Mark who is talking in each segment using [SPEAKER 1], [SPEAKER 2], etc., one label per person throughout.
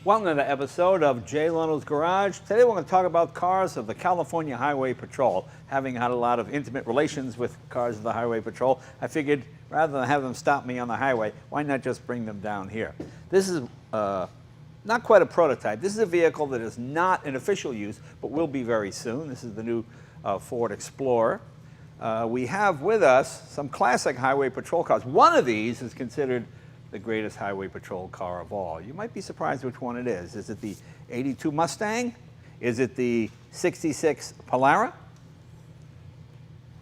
[SPEAKER 1] Welcome to the episode of Jay Leno's Garage. Today we're going to talk about cars of the California Highway Patrol. Having had a lot of intimate relations with cars of the Highway Patrol, I figured rather than have them stop me on the highway, why not just bring them down here? This is not quite a prototype. This is a vehicle that is not in official use, but will be very soon. This is the new Ford Explorer. We have with us some classic Highway Patrol cars. One of these is considered the greatest Highway Patrol car of all. You might be surprised which one it is. Is it the 82 Mustang? Is it the 66 Polara?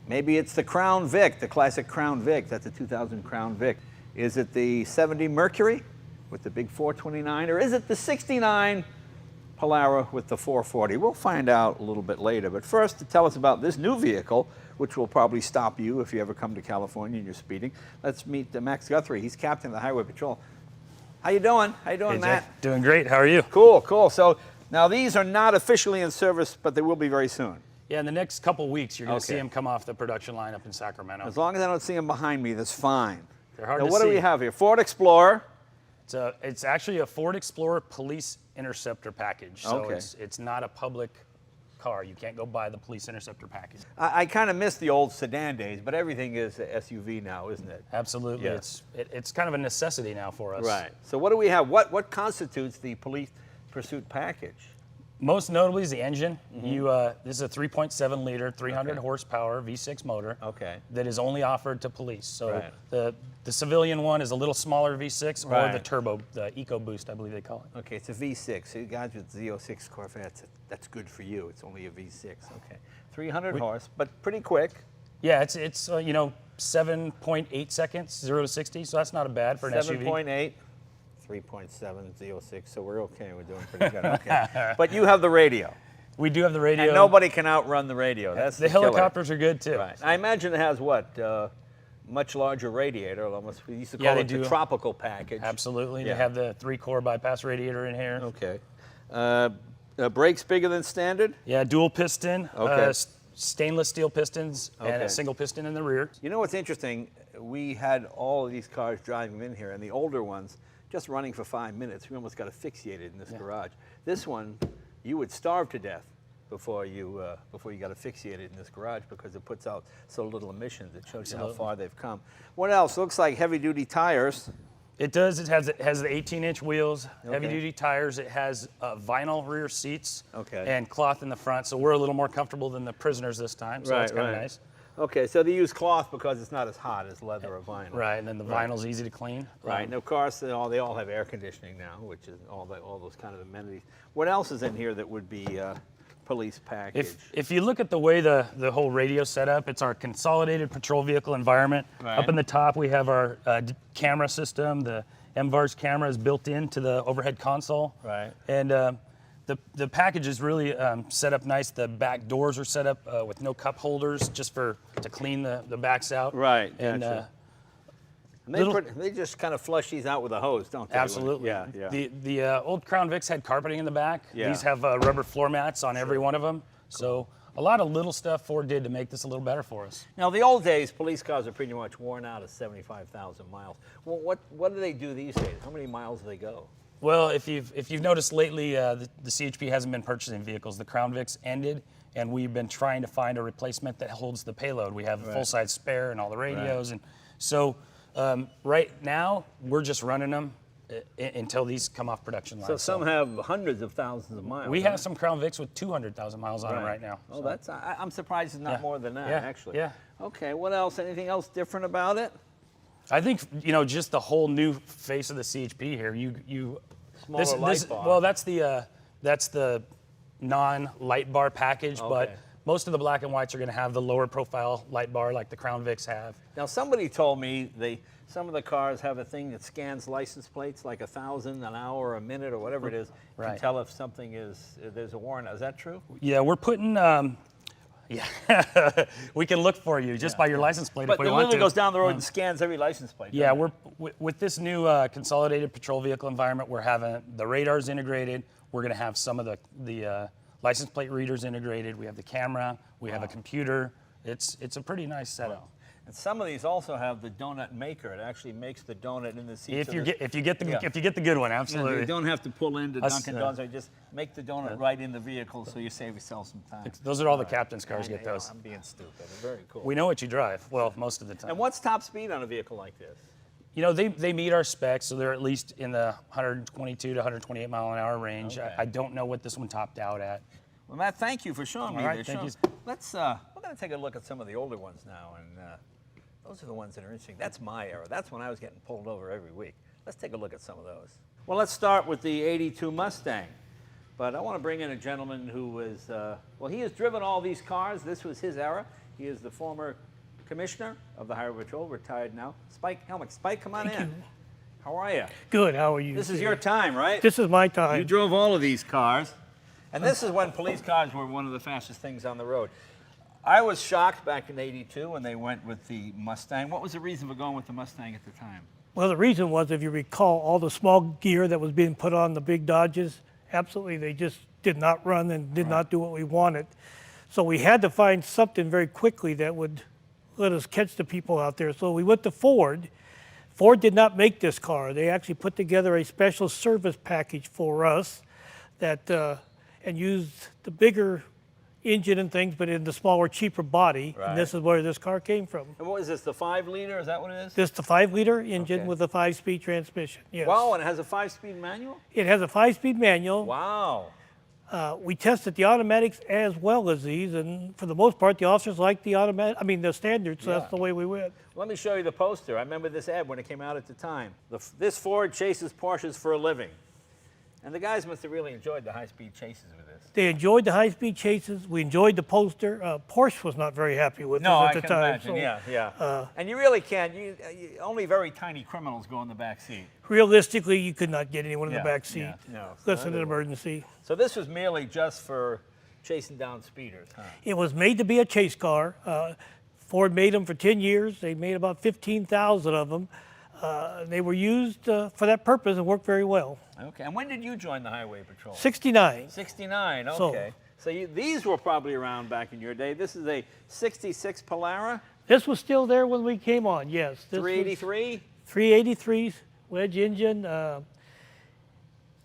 [SPEAKER 1] Maybe it's the Crown Vic, the classic Crown Vic. That's a 2000 Crown Vic. Is it the 70 Mercury with the big 429? Or is it the 69 Polara with the 440? We'll find out a little bit later. But first, to tell us about this new vehicle, which will probably stop you if you ever come to California and you're speeding, let's meet Max Guthrie. He's captain of the Highway Patrol. How you doing? How you doing,
[SPEAKER 2] Hey,
[SPEAKER 1] Matt?
[SPEAKER 2] Jack. Doing great. How are you?
[SPEAKER 1] Cool, cool. So now these are not officially in service, but they will be very soon.
[SPEAKER 2] Yeah, in the next couple weeks, you're going to
[SPEAKER 1] Okay.
[SPEAKER 2] see them come off the production line up in Sacramento.
[SPEAKER 1] As long as I don't see them behind me, that's fine.
[SPEAKER 2] They're hard
[SPEAKER 1] Now,
[SPEAKER 2] to
[SPEAKER 1] what
[SPEAKER 2] see.
[SPEAKER 1] do we have here? Ford Explorer.
[SPEAKER 2] It's actually a Ford Explorer Police Interceptor package. So
[SPEAKER 1] Okay.
[SPEAKER 2] it's not a public car. You can't go buy the Police Interceptor package.
[SPEAKER 1] I kind of miss the old sedan days, but everything is a SUV now, isn't it?
[SPEAKER 2] Absolutely.
[SPEAKER 1] Yeah.
[SPEAKER 2] It's kind of a necessity now for us.
[SPEAKER 1] Right. So what do we have? What constitutes the police pursuit package?
[SPEAKER 2] Most notably is the engine. This is a 3.7 liter, 300
[SPEAKER 1] Okay.
[SPEAKER 2] horsepower V6 motor.
[SPEAKER 1] Okay.
[SPEAKER 2] That is only offered to police. So
[SPEAKER 1] Right.
[SPEAKER 2] the civilian one is a little smaller V6 or
[SPEAKER 1] Right.
[SPEAKER 2] the turbo, the EcoBoost, I believe they call it.
[SPEAKER 1] Okay, it's a V6. So you guys with Z06 Corvettes, that's good for you. It's only a V6. Okay. 300 horse, but pretty quick.
[SPEAKER 2] Yeah, it's 7.8 seconds, 0 to 60, so that's not bad for an SUV.
[SPEAKER 1] 7.8, 3.7, Z06. So we're okay. We're doing pretty good. Okay. But you have the radio.
[SPEAKER 2] We do have the radio.
[SPEAKER 1] And nobody can outrun the radio. That's
[SPEAKER 2] the
[SPEAKER 1] killer.
[SPEAKER 2] helicopters are good too.
[SPEAKER 1] Right. I imagine it has what? Much larger radiator. Almost. We used to call
[SPEAKER 2] Yeah, they
[SPEAKER 1] it the
[SPEAKER 2] do.
[SPEAKER 1] tropical package.
[SPEAKER 2] Absolutely.
[SPEAKER 1] Yeah.
[SPEAKER 2] They have the 3-core bypass radiator in here.
[SPEAKER 1] Okay. Brakes bigger than standard?
[SPEAKER 2] Yeah, dual piston,
[SPEAKER 1] Okay.
[SPEAKER 2] stainless steel pistons, and
[SPEAKER 1] Okay.
[SPEAKER 2] a single piston in the rear.
[SPEAKER 1] You know what's interesting? We had all of these cars driving in here, and the older ones, just running for 5 minutes, we almost got asphyxiated in this garage. This one, you would starve to death before you got asphyxiated in this garage because it puts out so little emissions. It shows you how far they've come. What else? Looks like heavy-duty tires.
[SPEAKER 2] It does. It has the 18-inch wheels,
[SPEAKER 1] Okay.
[SPEAKER 2] heavy-duty tires. It has vinyl rear seats
[SPEAKER 1] Okay.
[SPEAKER 2] and cloth in the front, so we're a little more comfortable than the prisoners this time, so that's kind of nice.
[SPEAKER 1] Okay, so they use cloth because it's not as hot as leather or vinyl.
[SPEAKER 2] Right, and then the vinyl's easy to clean.
[SPEAKER 1] Right, and of course, they all have air conditioning now, which is all those kind of amenities. What else is in here that would be police package?
[SPEAKER 2] If you look at the way the whole radio's set up, it's our consolidated patrol vehicle environment.
[SPEAKER 1] Right.
[SPEAKER 2] Up in the top, we have our camera system. The MVARS camera is built into the overhead console.
[SPEAKER 1] Right.
[SPEAKER 2] And the package is really set up nice. The back doors are set up with no cup holders, just to clean the backs out.
[SPEAKER 1] Right,
[SPEAKER 2] And
[SPEAKER 1] gotcha. And
[SPEAKER 2] little-
[SPEAKER 1] they just kind of flush these out with a hose, don't they?
[SPEAKER 2] absolutely.
[SPEAKER 1] Yeah, yeah.
[SPEAKER 2] The old Crown Vics had carpeting in the back.
[SPEAKER 1] Yeah.
[SPEAKER 2] These have rubber floor mats on every one of them. So a lot of little stuff Ford did to make this a little better for us.
[SPEAKER 1] Now, the old days, police cars are pretty much worn out at 75,000 miles. Well, what do they do these days? How many miles do they go?
[SPEAKER 2] Well, if you've noticed lately, the CHP hasn't been purchasing vehicles. The Crown Vics ended, and we've been trying to find a replacement that holds the payload. We have a full-size spare and all the radios, and so right now we're just running them until these come off production line.
[SPEAKER 1] So some have hundreds of thousands of miles.
[SPEAKER 2] we
[SPEAKER 1] right?
[SPEAKER 2] have some Crown Vics with 200,000 miles on them right now.
[SPEAKER 1] Oh, that's I'm surprised it's not
[SPEAKER 2] Yeah.
[SPEAKER 1] more than that,
[SPEAKER 2] Yeah,
[SPEAKER 1] actually.
[SPEAKER 2] yeah.
[SPEAKER 1] Okay, what else? Anything else different about it?
[SPEAKER 2] I think just the whole new face of the CHP here.
[SPEAKER 1] Smaller light bar.
[SPEAKER 2] Well, that's the non-light bar package, but
[SPEAKER 1] Okay.
[SPEAKER 2] most of the black and whites are going to have the lower profile light bar like the Crown Vics have.
[SPEAKER 1] Now, somebody told me some of the cars have a thing that scans license plates, like 1,000 an hour or a minute or whatever it is, to
[SPEAKER 2] Right.
[SPEAKER 1] tell if there's a warrant. Is that true?
[SPEAKER 2] Yeah, we're putting. We can look for you just by your license plate
[SPEAKER 1] But
[SPEAKER 2] if we
[SPEAKER 1] it
[SPEAKER 2] want
[SPEAKER 1] literally
[SPEAKER 2] to.
[SPEAKER 1] goes down the road and scans every license plate.
[SPEAKER 2] Yeah,
[SPEAKER 1] doesn't it?
[SPEAKER 2] with this new consolidated patrol vehicle environment, we're having the radars integrated. We're going to have some of the license plate readers integrated. We have the camera. We have a computer. It's a pretty nice setup.
[SPEAKER 1] And some of these also have the donut maker. It actually makes the donut in the seat.
[SPEAKER 2] If you get the good one, absolutely.
[SPEAKER 1] You don't have to pull into
[SPEAKER 2] Us,
[SPEAKER 1] Dunkin' Donuts. Or just make the donut right in the vehicle, so you save yourself some time.
[SPEAKER 2] Those are all the captain's cars get those.
[SPEAKER 1] I'm being stupid. Very cool.
[SPEAKER 2] We know what you drive. Well, most of the time.
[SPEAKER 1] And what's top speed on a vehicle like this?
[SPEAKER 2] You know, they meet our specs, so they're at least in the 122 to 128 mile an hour range.
[SPEAKER 1] Okay.
[SPEAKER 2] I don't know what this one topped out at.
[SPEAKER 1] Well, Matt, thank you for showing me
[SPEAKER 2] All right,
[SPEAKER 1] this.
[SPEAKER 2] thank you.
[SPEAKER 1] Let's we're going to take a look at some of the older ones now, and those are the ones that are interesting. That's my era. That's when I was getting pulled over every week. Let's take a look at some of those. Well, let's start with the '82 Mustang. But I want to bring in a gentleman who is, well, he has driven all these cars. This was his era. He is the former commissioner of the Highway Patrol, retired now. Spike Helmick. Spike, come on in. How are you?
[SPEAKER 3] Good, how are you?
[SPEAKER 1] This is your time, right?
[SPEAKER 3] This is my time.
[SPEAKER 1] You drove all of these cars. And this is when police cars were one of the fastest things on the road. I was shocked back in '82 when they went with the Mustang. What was the reason for going with the Mustang at the time?
[SPEAKER 3] Well, the reason was, if you recall, all the small gear that was being put on the big Dodges, absolutely, they just did not run and did not do what we wanted. So we had to find something very quickly that would let us catch the people out there. So we went to Ford. Ford did not make this car. They actually put together a special service package for us that and used the bigger engine and things, but in the smaller, cheaper body.
[SPEAKER 1] Right.
[SPEAKER 3] And this is where this car came from.
[SPEAKER 1] And what is this, the 5-liter? Is that what it is?
[SPEAKER 3] This is the 5-liter engine
[SPEAKER 1] Okay.
[SPEAKER 3] with a 5-speed transmission. Yes.
[SPEAKER 1] Wow, and it has a 5-speed manual?
[SPEAKER 3] It has a 5-speed manual.
[SPEAKER 1] Wow.
[SPEAKER 3] We tested the automatics as well as these, and for the most part, the officers liked the automatic. I mean, the standard. So
[SPEAKER 1] Yeah.
[SPEAKER 3] that's the way we went.
[SPEAKER 1] Let me show you the poster. I remember this ad when it came out at the time. This Ford chases Porsches for a living. And the guys must have really enjoyed the high-speed chases with this.
[SPEAKER 3] They enjoyed the high-speed chases. We enjoyed the poster. Porsche was not very happy with
[SPEAKER 1] No,
[SPEAKER 3] us
[SPEAKER 1] I
[SPEAKER 3] at the
[SPEAKER 1] can
[SPEAKER 3] time.
[SPEAKER 1] imagine.
[SPEAKER 3] So
[SPEAKER 1] Yeah. And you really can't. Only very tiny criminals go in the back seat.
[SPEAKER 3] realistically, you could not get anyone in the back seat
[SPEAKER 1] Yeah, no.
[SPEAKER 3] unless in an emergency.
[SPEAKER 1] So this was merely just for chasing down speeders, huh?
[SPEAKER 3] It was made to be a chase car. Ford made them for 10 years. They made about 15,000 of them. They were used for that purpose and worked very well.
[SPEAKER 1] Okay. And when did you join the Highway Patrol?
[SPEAKER 3] 69.
[SPEAKER 1] 69.
[SPEAKER 3] So-
[SPEAKER 1] Okay. So these were probably around back in your day. This is a '66 Polara,
[SPEAKER 3] This was still there when we came on, yes. This was
[SPEAKER 1] 383.
[SPEAKER 3] 383 wedge engine.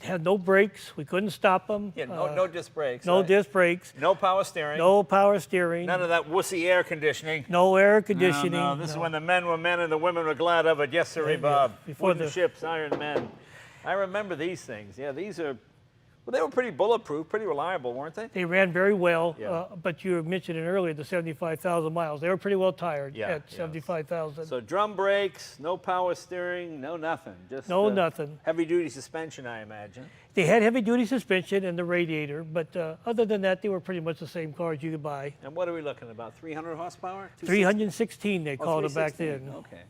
[SPEAKER 3] Had no brakes. We couldn't stop them.
[SPEAKER 1] Yeah. No disc brakes.
[SPEAKER 3] No
[SPEAKER 1] right?
[SPEAKER 3] disc brakes.
[SPEAKER 1] No power steering.
[SPEAKER 3] No power steering.
[SPEAKER 1] None of that wussy air conditioning.
[SPEAKER 3] No air conditioning.
[SPEAKER 1] No, this is when the men were men and the women were glad of it. Yes, sir, Bob.
[SPEAKER 3] Before
[SPEAKER 1] Wooden
[SPEAKER 3] the-
[SPEAKER 1] ships, iron men. I remember these things. Yeah, these are, well, they were pretty bulletproof, pretty reliable, weren't they?
[SPEAKER 3] They ran very well,
[SPEAKER 1] Yeah.
[SPEAKER 3] but you mentioned it earlier, the 75,000 miles. They were pretty well tired
[SPEAKER 1] Yeah,
[SPEAKER 3] at
[SPEAKER 1] yeah.
[SPEAKER 3] 75,000.
[SPEAKER 1] So drum brakes, no power steering, no nothing. Just
[SPEAKER 3] No nothing.
[SPEAKER 1] Heavy-duty suspension, I imagine.
[SPEAKER 3] They had heavy-duty suspension and the radiator, but other than that, they were pretty much the same cars you could buy.
[SPEAKER 1] And what are we looking at, about 300 horsepower?
[SPEAKER 3] 316, they
[SPEAKER 1] Oh,
[SPEAKER 3] called it back
[SPEAKER 1] 316.
[SPEAKER 3] then.
[SPEAKER 1] Okay.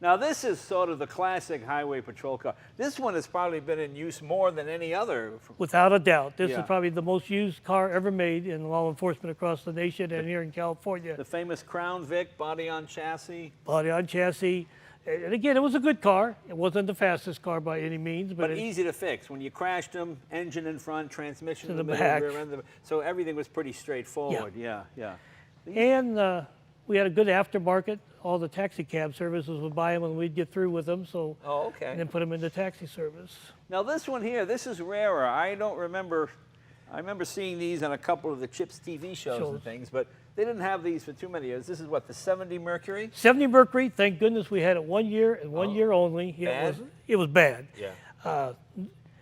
[SPEAKER 1] Now, this is sort of the classic Highway Patrol car. This one has probably been in use more than any other.
[SPEAKER 3] Without a doubt. This
[SPEAKER 1] Yeah.
[SPEAKER 3] is probably the most used car ever made in law enforcement across the nation and here in California.
[SPEAKER 1] The famous Crown Vic, body on chassis.
[SPEAKER 3] Body on chassis. And again, it was a good car. It wasn't the fastest car by any means,
[SPEAKER 1] But
[SPEAKER 3] but
[SPEAKER 1] easy to fix. When you crashed them, engine in front, transmission
[SPEAKER 3] To
[SPEAKER 1] in the
[SPEAKER 3] the
[SPEAKER 1] middle,
[SPEAKER 3] back.
[SPEAKER 1] rear end. So everything was pretty straightforward. Yeah.
[SPEAKER 3] and we had a good aftermarket. All the taxi cab services would buy them when we'd get through with them, so
[SPEAKER 1] Oh, okay.
[SPEAKER 3] and then put them into taxi service.
[SPEAKER 1] Now this one here, this is rarer. I don't remember. I remember seeing these on a couple of the Chips TV shows and things, but they didn't have these for too many years. This is what, the 70 Mercury?
[SPEAKER 3] 70 Mercury, thank goodness we had it 1 year and 1 year only.
[SPEAKER 1] Bad?
[SPEAKER 3] It was bad.
[SPEAKER 1] Yeah.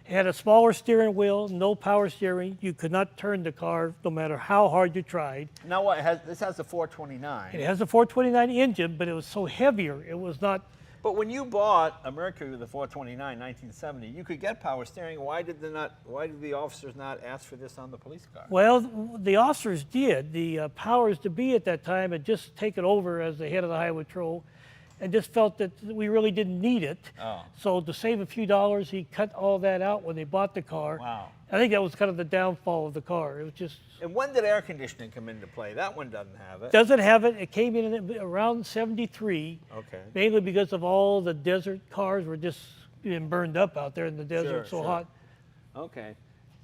[SPEAKER 3] It had a smaller steering wheel, no power steering. You could not turn the car no matter how hard you tried.
[SPEAKER 1] Now what? This has the 429.
[SPEAKER 3] It has a 429 engine, but it was so heavier, it was not.
[SPEAKER 1] But when you bought a Mercury with a 429, 1970, you could get power steering. Why did the officers not ask for this on the police car?
[SPEAKER 3] Well, the officers did. The powers to be at that time had just taken over as the head of the Highway Patrol and just felt that we really didn't need it.
[SPEAKER 1] Oh.
[SPEAKER 3] So to save a few dollars, he cut all that out when they bought the car.
[SPEAKER 1] Wow.
[SPEAKER 3] I think that was kind of the downfall of the car. It was just,
[SPEAKER 1] And when did air conditioning come into play? That one doesn't have it.
[SPEAKER 3] doesn't have it. It came in around 73,
[SPEAKER 1] Okay.
[SPEAKER 3] mainly because of all the desert cars were just being burned up out there in the desert, so
[SPEAKER 1] sure.
[SPEAKER 3] hot.
[SPEAKER 1] Okay.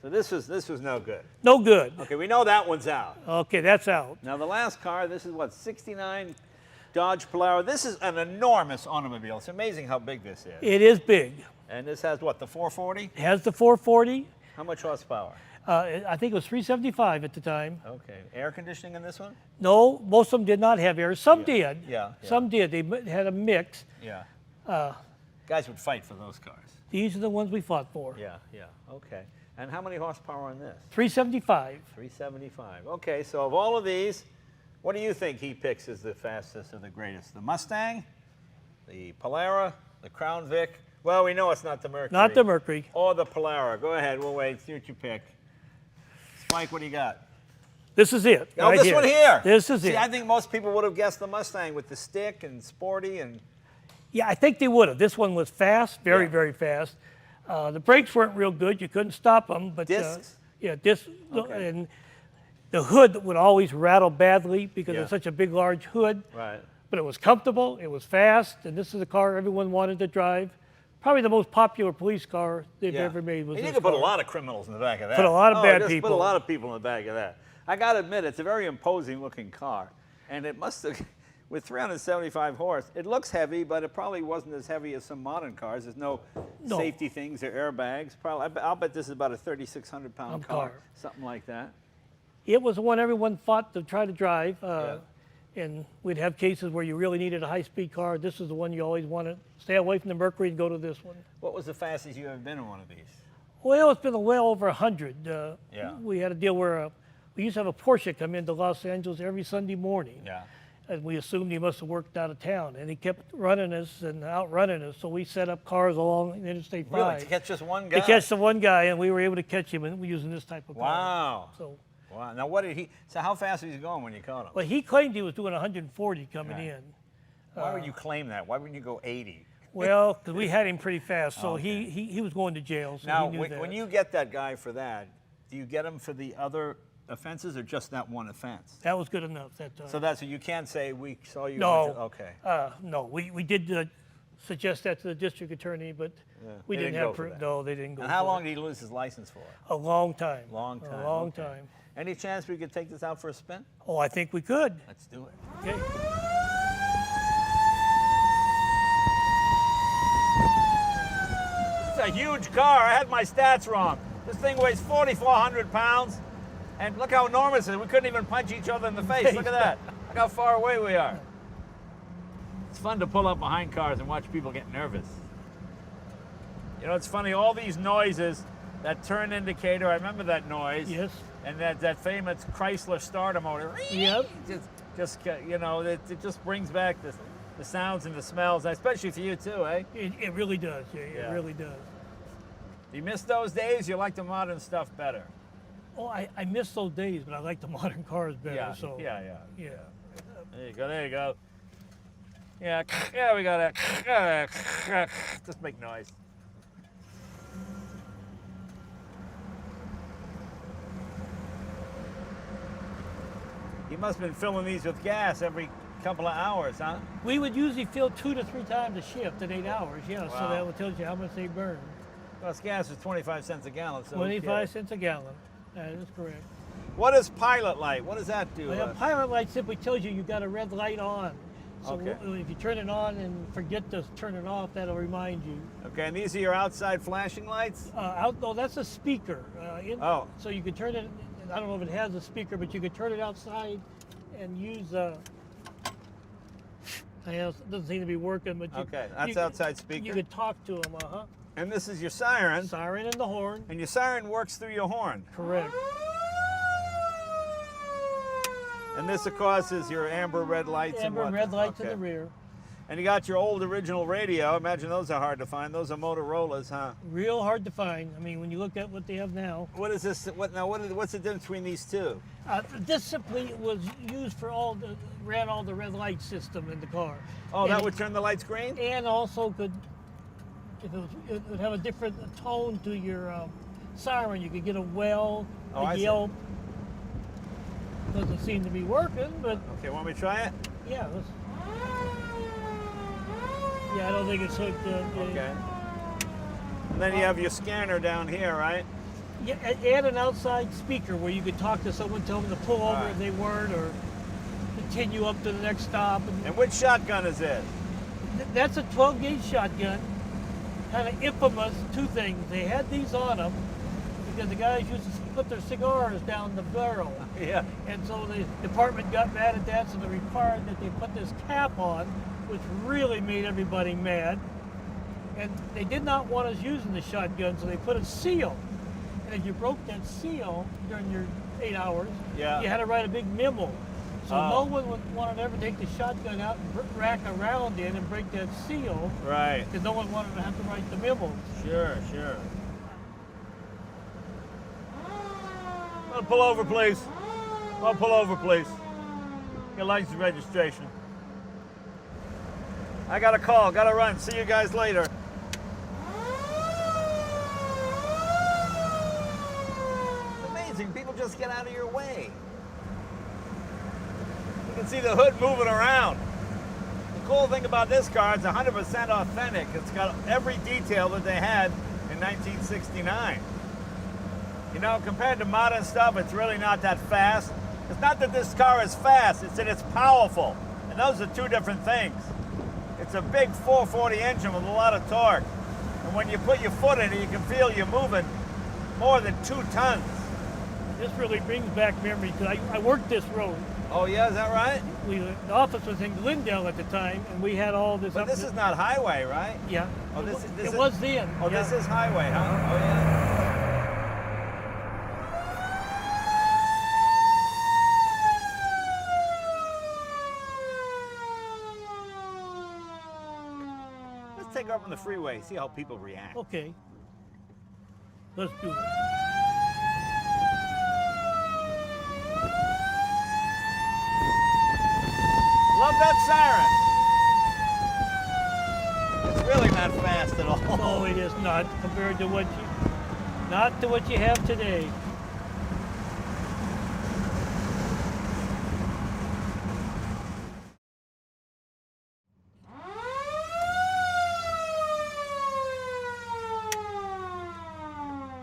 [SPEAKER 1] So this was no good.
[SPEAKER 3] No good.
[SPEAKER 1] Okay, we know that one's out.
[SPEAKER 3] Okay, that's out.
[SPEAKER 1] Now the last car, this is what, 69 Dodge Polara. This is an enormous automobile. It's amazing how big this is.
[SPEAKER 3] It is big.
[SPEAKER 1] And this has what, the 440?
[SPEAKER 3] It has the 440.
[SPEAKER 1] How much horsepower?
[SPEAKER 3] I think it was 375 at the time.
[SPEAKER 1] Okay. Air conditioning in this one?
[SPEAKER 3] No, most of them did not have air. Some did.
[SPEAKER 1] Yeah.
[SPEAKER 3] Some did. They had a mix.
[SPEAKER 1] Yeah. Guys would fight for those cars.
[SPEAKER 3] These are the ones we fought for.
[SPEAKER 1] Yeah. Okay. And how many horsepower on this?
[SPEAKER 3] 375.
[SPEAKER 1] 375. Okay, so of all of these, what do you think he picks as the fastest or the greatest? The Mustang, the Polara, the Crown Vic? Well, we know it's not the Mercury.
[SPEAKER 3] Not the Mercury.
[SPEAKER 1] Or the Polara. Go ahead, we'll wait, see what you pick. Spike, what do you got?
[SPEAKER 3] This is it.
[SPEAKER 1] Oh,
[SPEAKER 3] right
[SPEAKER 1] this one here.
[SPEAKER 3] This is
[SPEAKER 1] See,
[SPEAKER 3] it.
[SPEAKER 1] I think most people would have guessed the Mustang with the stick and sporty and...
[SPEAKER 3] Yeah, I think they would have. This one was fast, very,
[SPEAKER 1] Yeah.
[SPEAKER 3] very fast. The brakes weren't real good. You couldn't stop them. But,
[SPEAKER 1] Discs?
[SPEAKER 3] Yeah, discs.
[SPEAKER 1] Okay.
[SPEAKER 3] And the hood would always rattle badly because
[SPEAKER 1] Yeah.
[SPEAKER 3] it's such a big, large hood.
[SPEAKER 1] Right.
[SPEAKER 3] But it was comfortable. It was fast. And this is a car everyone wanted to drive. Probably the most popular police car they've ever made was
[SPEAKER 1] And you
[SPEAKER 3] this
[SPEAKER 1] could put a
[SPEAKER 3] car.
[SPEAKER 1] lot of criminals in the back of that.
[SPEAKER 3] Put a lot of bad
[SPEAKER 1] just
[SPEAKER 3] people.
[SPEAKER 1] Put a lot of people in the back of that. I got to admit, it's a very imposing looking car. And it must have, with 375 horse, it looks heavy, but it probably wasn't as heavy as some modern cars. There's no safety things or airbags. Probably, I'll bet this is about a 3,600 pound car, something like that.
[SPEAKER 3] It was the one everyone fought to try to drive. And we'd have cases where you really needed a high-speed car. This is the one you always wanted. Stay away from the Mercury and go to this one.
[SPEAKER 1] What was the fastest you ever been in one of these?
[SPEAKER 3] Well, it's been well over 100.
[SPEAKER 1] Yeah.
[SPEAKER 3] We had a deal where we used to have a Porsche come into Los Angeles every Sunday morning.
[SPEAKER 1] Yeah.
[SPEAKER 3] And we assumed he must have worked out of town. And he kept running us and outrunning us. So we set up cars along Interstate 5.
[SPEAKER 1] Really? To catch just one guy?
[SPEAKER 3] To catch the one guy, and we were able to catch him using this type of car.
[SPEAKER 1] Wow.
[SPEAKER 3] So,
[SPEAKER 1] Wow. Now, what did he, so how fast was he going when you caught him?
[SPEAKER 3] well, he claimed he was doing 140 coming
[SPEAKER 1] Right.
[SPEAKER 3] in.
[SPEAKER 1] Why would you claim that? Why wouldn't you go 80?
[SPEAKER 3] Well, because we had him pretty fast, so
[SPEAKER 1] Okay.
[SPEAKER 3] he was going to jail. So
[SPEAKER 1] Now,
[SPEAKER 3] he knew that.
[SPEAKER 1] when you get that guy for that, do you get him for the other offenses or just that one offense?
[SPEAKER 3] That was good enough that time.
[SPEAKER 1] So that's what you can't say we saw you.
[SPEAKER 3] No.
[SPEAKER 1] Okay.
[SPEAKER 3] No, we did suggest that to the district attorney, but we
[SPEAKER 1] They
[SPEAKER 3] didn't
[SPEAKER 1] didn't
[SPEAKER 3] have
[SPEAKER 1] go for
[SPEAKER 3] proof.
[SPEAKER 1] that.
[SPEAKER 3] No, they didn't go.
[SPEAKER 1] And how
[SPEAKER 3] for
[SPEAKER 1] long
[SPEAKER 3] it.
[SPEAKER 1] did he lose his license for?
[SPEAKER 3] A long time.
[SPEAKER 1] Long time.
[SPEAKER 3] A long
[SPEAKER 1] okay.
[SPEAKER 3] time.
[SPEAKER 1] Any chance we could take this out for a spin?
[SPEAKER 3] Oh, I think we could.
[SPEAKER 1] Let's do it.
[SPEAKER 3] Okay.
[SPEAKER 1] It's a huge car. I had my stats wrong. This thing weighs 4,400 pounds. And look how enormous it is. We couldn't even punch each other in the face. Look at that. Look how far away we are. It's fun to pull up behind cars and watch people get nervous. You know, it's funny, all these noises, that turn indicator, I remember that noise.
[SPEAKER 3] Yes.
[SPEAKER 1] And that famous Chrysler starter motor.
[SPEAKER 3] Yep.
[SPEAKER 1] Just you know, it just brings back the sounds and the smells, especially for you too, eh?
[SPEAKER 3] It really does. Yeah,
[SPEAKER 1] Yeah.
[SPEAKER 3] it really does.
[SPEAKER 1] You miss those days? You like the modern stuff better?
[SPEAKER 3] Oh, I miss those days, but I like the modern cars better.
[SPEAKER 1] Yeah,
[SPEAKER 3] So
[SPEAKER 1] yeah.
[SPEAKER 3] yeah.
[SPEAKER 1] There you go, there you go. Yeah, we got that. Just make noise. You must have been filling these with gas every couple of hours, huh?
[SPEAKER 3] We would usually fill 2 to 3 times a shift in 8 hours. Yeah, so
[SPEAKER 1] Wow.
[SPEAKER 3] that would tell you how much they burn.
[SPEAKER 1] Well, this gas is 25 cents a gallon, so who
[SPEAKER 3] 25
[SPEAKER 1] cares?
[SPEAKER 3] cents a gallon. That is correct.
[SPEAKER 1] What is pilot light? What does that do?
[SPEAKER 3] Well, a pilot light simply tells you got a red light on. So
[SPEAKER 1] Okay.
[SPEAKER 3] if you turn it on and forget to turn it off, that'll remind you.
[SPEAKER 1] Okay, and these are your outside flashing lights?
[SPEAKER 3] No, that's a speaker.
[SPEAKER 1] Oh.
[SPEAKER 3] So you could turn it, I don't know if it has a speaker, but you could turn it outside and use, it doesn't seem to be working, but
[SPEAKER 1] Okay, that's
[SPEAKER 3] you could-
[SPEAKER 1] outside speaker.
[SPEAKER 3] You could talk to them,
[SPEAKER 1] And this is your siren,
[SPEAKER 3] Siren and the horn.
[SPEAKER 1] and your siren works through your horn.
[SPEAKER 3] Correct.
[SPEAKER 1] And this, of course, is your amber red lights and
[SPEAKER 3] Amber
[SPEAKER 1] what?
[SPEAKER 3] and red lights in
[SPEAKER 1] Okay.
[SPEAKER 3] the rear.
[SPEAKER 1] And you got your old original radio. I imagine those are hard to find. Those are Motorola's, huh?
[SPEAKER 3] Real hard to find. I mean, when you look at what they have now.
[SPEAKER 1] What is this? What's the difference between these two?
[SPEAKER 3] This simply was used for ran all the red light system in the car.
[SPEAKER 1] Oh, that
[SPEAKER 3] And-
[SPEAKER 1] would turn the lights green?
[SPEAKER 3] And also could, it would have a different tone to your siren. You could get a wail,
[SPEAKER 1] Oh, I
[SPEAKER 3] a
[SPEAKER 1] see.
[SPEAKER 3] yelp. Doesn't seem to be working, but
[SPEAKER 1] Okay, want me to try it?
[SPEAKER 3] yeah. Yeah, I don't think it's hooked.
[SPEAKER 1] Okay. And then you have your scanner down here, right?
[SPEAKER 3] Yeah, and an outside speaker where you could talk to someone, tell them to pull over
[SPEAKER 1] right.
[SPEAKER 3] if they weren't, or to continue up to the next stop.
[SPEAKER 1] And which shotgun is this?
[SPEAKER 3] That's a 12-gauge shotgun. Kind of infamous, two things. They had these on them because the guys used to put their cigars down the barrel.
[SPEAKER 1] Yeah.
[SPEAKER 3] And so the department got mad at that, so they required that they put this cap on, which really made everybody mad. And they did not want us using the shotgun, so they put a seal. And if you broke that seal during your 8 hours,
[SPEAKER 1] Yeah.
[SPEAKER 3] you had to write a big memo. So
[SPEAKER 1] Oh.
[SPEAKER 3] no one would want to ever take the shotgun out and rack a round in and break that seal,
[SPEAKER 1] Right.
[SPEAKER 3] because no one wanted to have to write the memo.
[SPEAKER 1] Sure, sure. Well, pull over, please. Well, pull over, please. Your license and registration. I got a call, got to run. See you guys later. It's amazing. People just get out of your way. You can see the hood moving around. The cool thing about this car, it's 100% authentic. It's got every detail that they had in 1969. You know, compared to modern stuff, it's really not that fast. It's not that this car is fast, it's that it's powerful. And those are two different things. It's a big 440 engine with a lot of torque. And when you put your foot in it, you can feel you're moving more than 2 tons.
[SPEAKER 3] This really brings back memories, because I worked this road.
[SPEAKER 1] Oh yeah, is that right?
[SPEAKER 3] The office was in Glendale at the time, and we had all this.
[SPEAKER 1] But this is not highway, right?
[SPEAKER 3] Yeah.
[SPEAKER 1] Oh, this
[SPEAKER 3] it
[SPEAKER 1] is,
[SPEAKER 3] was then.
[SPEAKER 1] Oh,
[SPEAKER 3] yeah.
[SPEAKER 1] this is highway, huh? Oh yeah. Let's take her up on the freeway, see how people react.
[SPEAKER 3] Okay. Let's do it.
[SPEAKER 1] Love that siren. It's really not fast at all.
[SPEAKER 3] No, it is not compared to what you have today.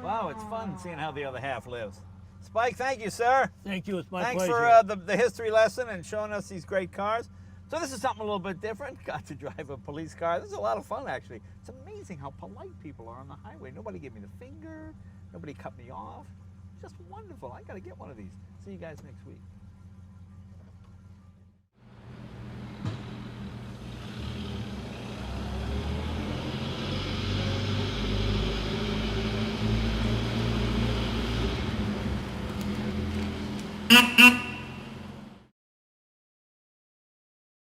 [SPEAKER 1] Wow, it's fun seeing how the other half lives. Spike, thank you, sir.
[SPEAKER 3] Thank you. It's my
[SPEAKER 1] Thanks
[SPEAKER 3] pleasure.
[SPEAKER 1] for the history lesson and showing us these great cars. So this is something a little bit different. Got to drive a police car. This is a lot of fun, actually. It's amazing how polite people are on the highway. Nobody gave me the finger. Nobody cut me off. Just wonderful. I got to get one of these. See you guys next week.
[SPEAKER 4] Mm-hmm.